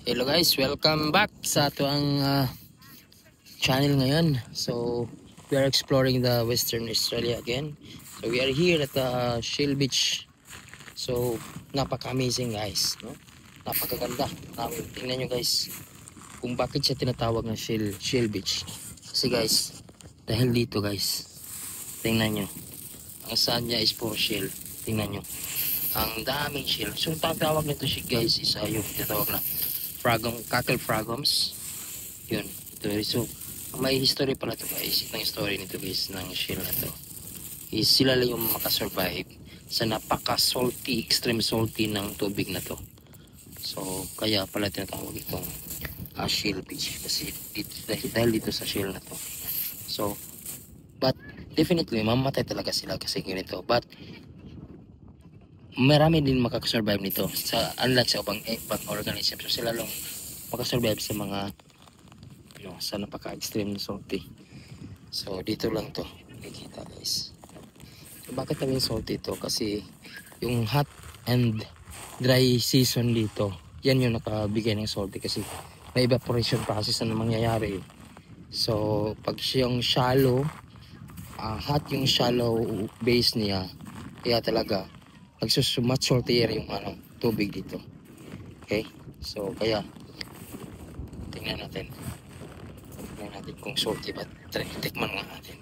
Hello guys, welcome back sa ato ang channel ngayon. So we are exploring the Western Australia again. So we are here at the Shell Beach. So napaka-amazing guys, no? Napakaganda. Tingnan nyo guys kung bakit siya tinatawag na Shell Beach. Kasi guys, dahil dito guys, tingnan nyo, ang saan niya is puro shell. Tingnan nyo, ang daming shell. So tatawag nito siya guys is yung tinatawag na cockle fragums. Yun, ito. So may history pala ito guys. Itong story nito guys ng shell na to is sila lang yung makasurvive sa napaka salty, extreme salty ng tubig na to. So kaya pala tinatawag itong shell beach kasi dahil dito sa shell na to. So but definitely mamatay talaga sila kasi ganito, but marami din makasurvive nito sa unlike sa ibang organism. So sila lang makasurvive sa mga sa napaka-extreme salty. So dito lang to nakikita guys. So bakit namin salty ito? Kasi yung hot and dry season dito, yan yung nakabigay ng salty kasi may evaporation process na mangyayari. So pag siyang shallow, hot yung shallow base niya, kaya talaga much saltier yung tubig dito. Okay, so kaya tingnan natin kung salty ba. Tikman nga natin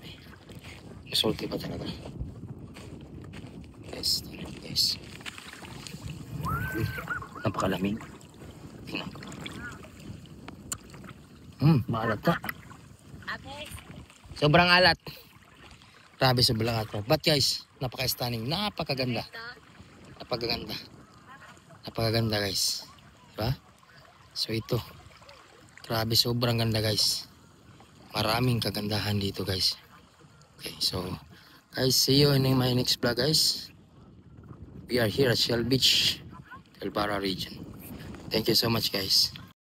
kung salty ba talaga guys. Tingnan guys, napakalamig. Tingnan, maalat ka. Sobrang alat, grabe, sobrang alat. But guys, napaka-stunning, napakaganda guys, diba? So ito, grabe, sobrang ganda guys, maraming kagandahan dito guys. Okay, so guys, see you in my next vlog guys. We are here at Shell Beach, Pilbara region. Thank you so much guys.